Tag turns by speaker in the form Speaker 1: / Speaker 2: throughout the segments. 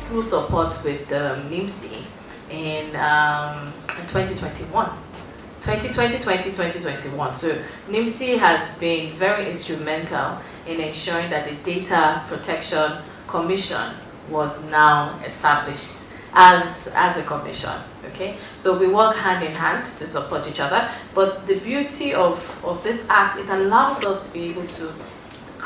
Speaker 1: Through support with NIMC in 2021. 2021. So NIMC has been very instrumental in ensuring that the Data Protection Commission was now established as a commission. Okay, so we work hand in hand to support each other. But the beauty of this act, it allows us to be able to,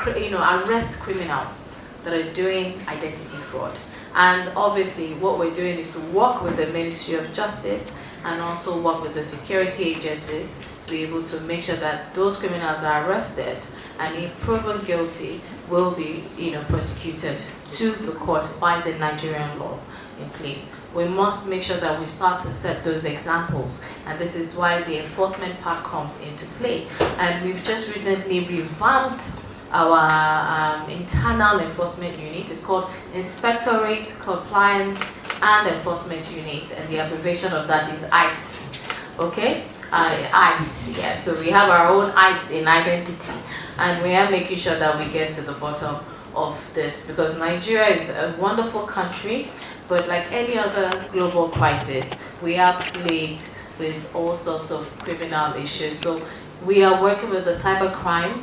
Speaker 1: arrest criminals that are doing identity fraud. And obviously, what we're doing is to work with the Ministry of Justice and also work with the security agencies to be able to make sure that those criminals are arrested and, if proven guilty, will be, prosecuted to the court by the Nigerian law in place. We must make sure that we start to set those examples, and this is why the enforcement part comes into play. And we've just recently revamped our internal enforcement unit. It's called Inspectorate Compliance and Enforcement Unit, and the abbreviation of that is ICE. Okay, ICE. Yeah. So we have our own ICE in identity, and we are making sure that we get to the bottom of this, because Nigeria is a wonderful country, but like any other global crisis, we are plagued with all sorts of criminal issues. So we are working with the Cybercrime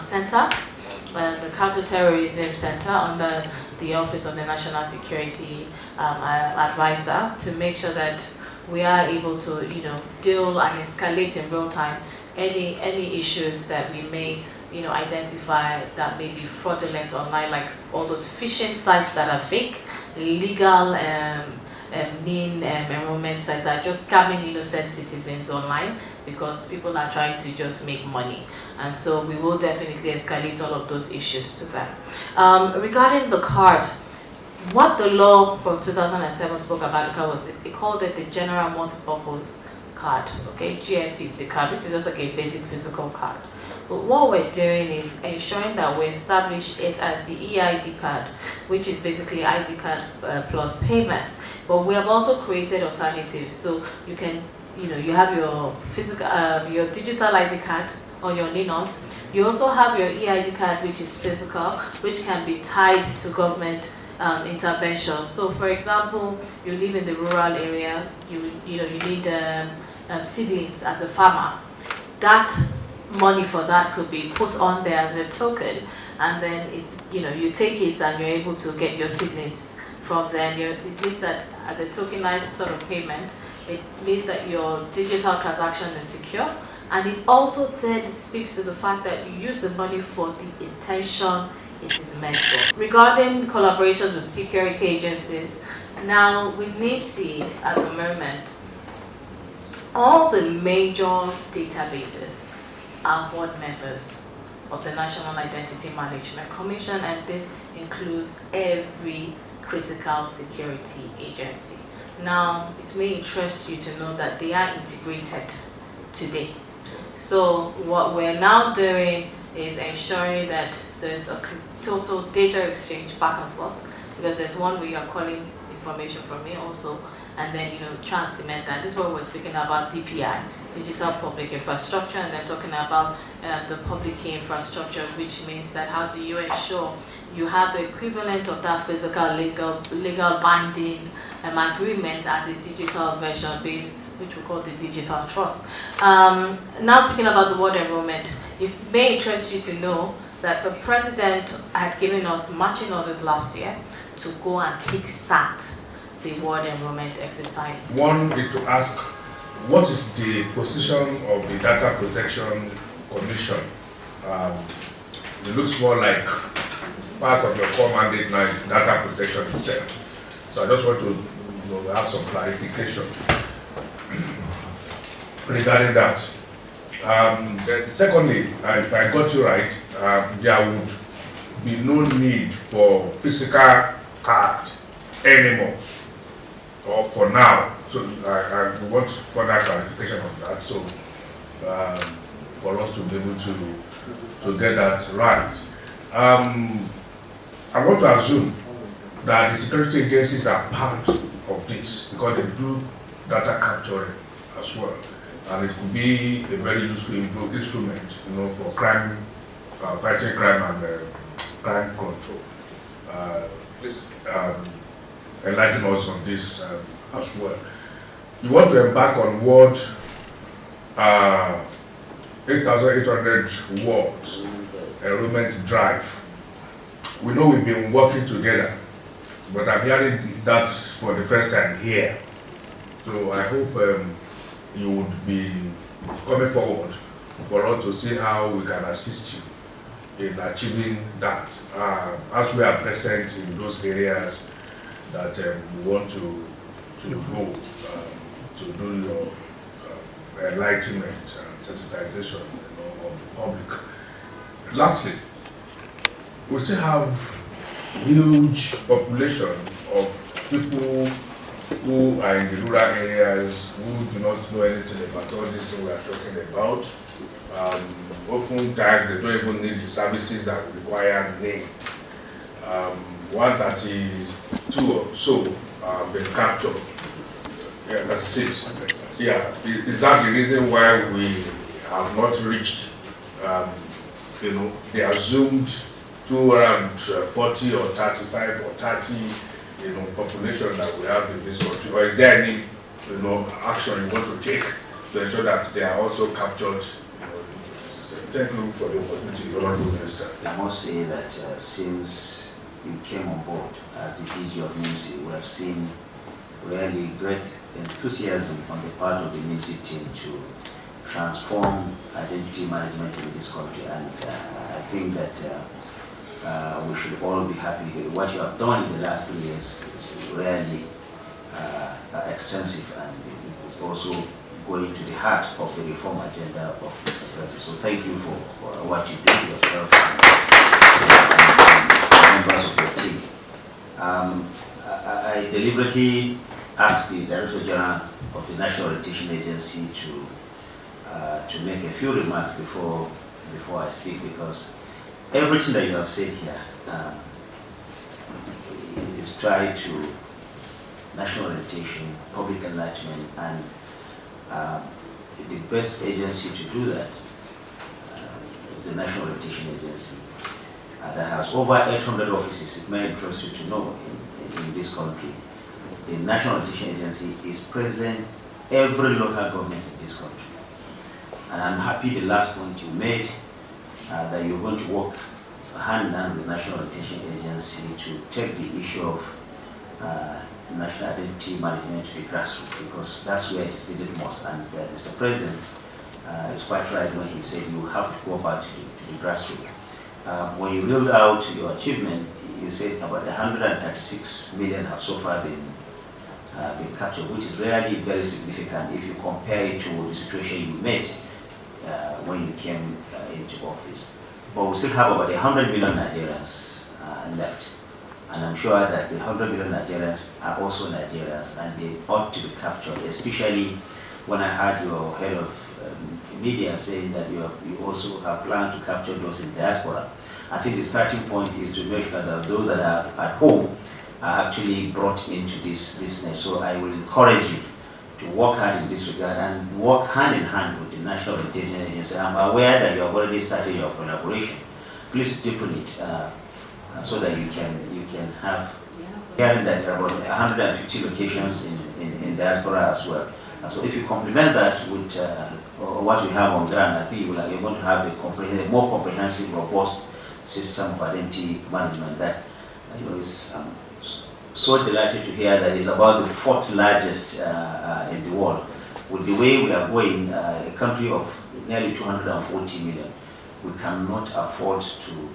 Speaker 1: Center, the Counterterrorism Center under the Office of the National Security Advisor, to make sure that we are able to, deal and escalate in real time any issues that we may, identify that may be fraudulent online, like all those phishing sites that are fake, illegal mean enrollment sites that are just scamming innocent citizens online because people are trying to just make money. And so we will definitely escalate all of those issues to that. Regarding the card, what the law from 2007 spoke about the card was, it called it the General Multipurpose Card, okay, GMPC card, which is just like a basic physical card. But what we're doing is ensuring that we establish it as the EID card, which is basically ID card plus payments. But we have also created alternatives, so you can, you have your physical, your digital ID card on your NINOT. You also have your EID card, which is physical, which can be tied to government interventions. So, for example, you live in the rural area, you need seedlings as a farmer. That money for that could be put on there as a token, and then it's, you take it and you're able to get your seedlings from there. It means that as a tokenized sort of payment, it means that your digital transaction is secure, and it also then speaks to the fact that you use the money for the intention it is meant for. Regarding collaborations with security agencies, now with NIMC at the moment, all the major databases are board members of the National Identity Management Commission, and this includes every critical security agency. Now, it may interest you to know that they are integrated today. So what we're now doing is ensuring that there's a total data exchange back and forth, because there's one way you're calling information from me also, and then transcement that. This is what we're speaking about, DPI, digital public infrastructure, and then talking about the public key infrastructure, which means that how do you ensure you have the equivalent of that physical legal binding agreement as a digital version based, which we call the digital trust. Now speaking about the word enrollment, it may interest you to know that the president had given us marching orders last year to go and kickstart the word enrollment exercise.
Speaker 2: One is to ask, what is the position of the Data Protection Commission? It looks more like part of your core mandate now is data protection itself. So I just want to have some clarification regarding that. Secondly, if I got you right, there would be no need for physical card anymore, or for now. So I want further clarification on that. So for us to be able to get that right. I want to assume that the security agencies are part of this, because they do data capturing as well. And it could be a very useful instrument, for crime, fighting crime and crime control. Please enlighten us on this as well. You want to embark on what 8,800 words enrollment drive. We know we've been working together, but I'm hearing that for the first time here. So I hope you would be coming forward for us to see how we can assist you in achieving that, as we are present in those areas that we want to go to do your enlightenment and sensitization of the public. Lastly, we still have huge population of people who are in the rural areas who do not know anything about all this thing we are talking about. Oftentimes they don't even need the services that we require need. 132 or so been captured. Yeah, that's 6. Yeah, is that the reason why we have not reached, the assumed 240 or 35 or 30, population that we have in this country? Or is there any, action you want to take to ensure that they are also captured? Thank you for the opportunity, Honorable Minister.
Speaker 3: I must say that since you came on board as the DG of Ministry, we have seen really great enthusiasm on the part of the Ministry team to transform identity management in this country, and I think that we should all be happy with what you have done in the last 2 years. Is really extensive, and it is also going to the heart of the reform agenda of Mr. President. So thank you for what you do yourself and members of your team. I deliberately asked the Director General of the National Orientation Agency to make a few remarks before I speak, because everything that you have said here is tied to national orientation, public enlightenment, and the best agency to do that is the National Orientation Agency that has over 800 offices. It may interest you to know in this country. The National Orientation Agency is present every local government in this country. And I'm happy the last point you made, that you're going to work hand in hand with the National Orientation Agency to take the issue of national identity management to the grassroots, because that's where it is needed most. And Mr. President is quite right when he said you have to go back to the grassroots. When you rolled out your achievement, you said about 136 million have so far been captured, which is really very significant if you compare it to the situation you met when you came into office. But we still have about 100 million Nigerians left. And I'm sure that the 100 million Nigerians are also Nigerians, and they ought to be captured, especially when I heard your head of media saying that you also have planned to capture those in diaspora. I think the starting point is to make sure that those that are at home are actually brought into this business. So I will encourage you to work hard in this regard and work hand in hand with the National Orientation Agency. I'm aware that you have already started your collaboration. Please deepen it so that you can have hearing that there are about 150 locations in diaspora as well. So if you complement that with what we have on ground, I think you're going to have a more comprehensive, robust system of identity management that is so delighted to hear that it's about the 4th largest in the world. With the way we are going, a country of nearly 240 million, we cannot afford to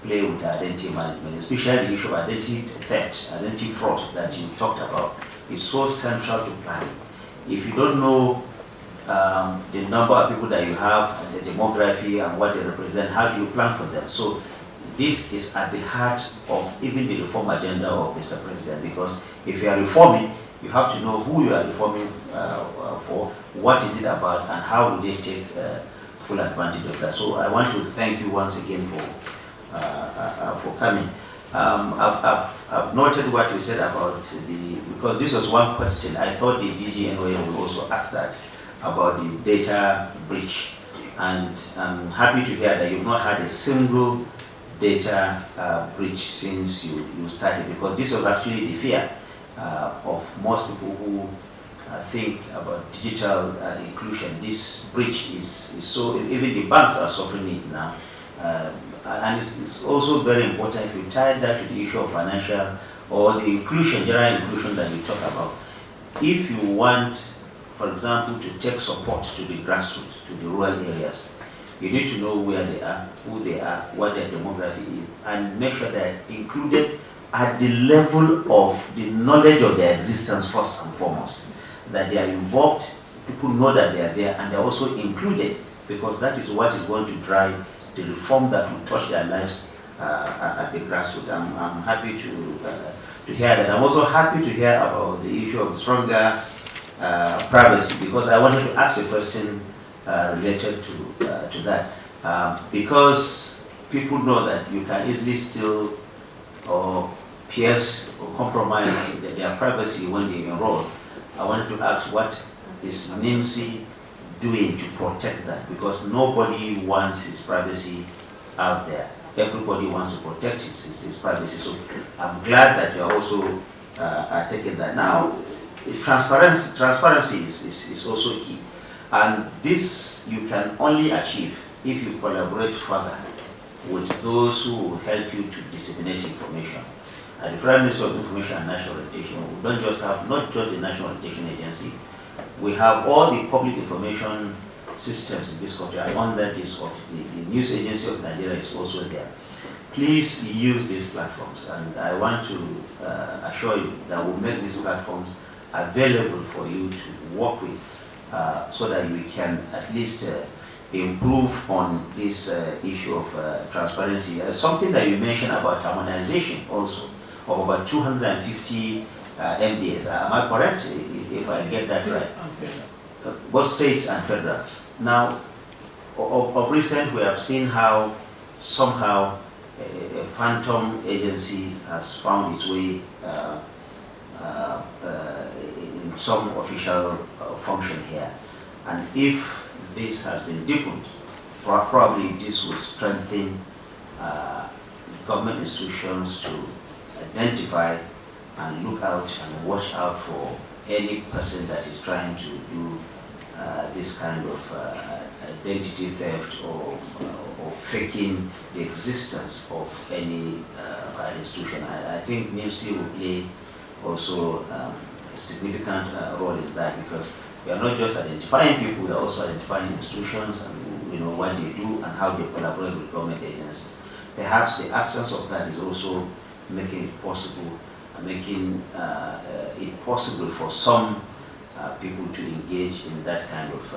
Speaker 3: play with identity management, especially the issue of identity theft, identity fraud that you talked about is so central to planning. If you don't know the number of people that you have and the demography and what they represent, how do you plan for them? So this is at the heart of even the reform agenda of Mr. President, because if you are reforming, you have to know who you are reforming for, what is it about, and how do they take full advantage of that. So I want to thank you once again for coming. I've noted what you said about because this was one question. I thought the DGNOA would also ask that about the data breach. And I'm happy to hear that you've not had a single data breach since you started, because this was actually the fear of most people who think about digital inclusion. This breach is so, even the banks are suffering it now. And it's also very important if you tie that to the issue of financial or the inclusion, general inclusion that you talk about. If you want, for example, to take support to the grassroots, to the rural areas, you need to know where they are, who they are, what their demography is, and make sure they're included at the level of the knowledge of their existence first and foremost. That they are involved, people know that they are there, and they're also included, because that is what is going to drive the reform that will touch their lives at the grassroots. I'm happy to hear that. I'm also happy to hear about the issue of stronger privacy, because I wanted to ask a question related to that. Because people know that you can easily steal or pierce or compromise their privacy when they enroll. I wanted to ask, what is NIMC doing to protect that? Because nobody wants his privacy out there. Everybody wants to protect his privacy. So I'm glad that you are also taking that. Now, transparency is also key. And this you can only achieve if you collaborate further with those who will help you to disseminate information. At the Federal Ministry of Information and National Orientation, we don't just have, not just the National Orientation Agency, we have all the public information systems in this country, and under this of the News Agency of Nigeria is also there. Please use these platforms, and I want to assure you that we'll make these platforms available for you to work with, so that we can at least improve on this issue of transparency. Something that you mentioned about harmonization also, of about 250 MDAs. Am I correct, if I get that right? Both states and federal. Now, of recent, we have seen how somehow a phantom agency has found its way in some official function here. And if this has been deepened, probably this will strengthen government institutions to identify and look out and watch out for any person that is trying to do this kind of identity theft or faking the existence of any institution. I think NIMC will play also a significant role in that, because we are not just identifying people, we are also identifying institutions and what they do and how they collaborate with government agencies. Perhaps the absence of that is also making it possible, making it possible for some people to engage in that kind of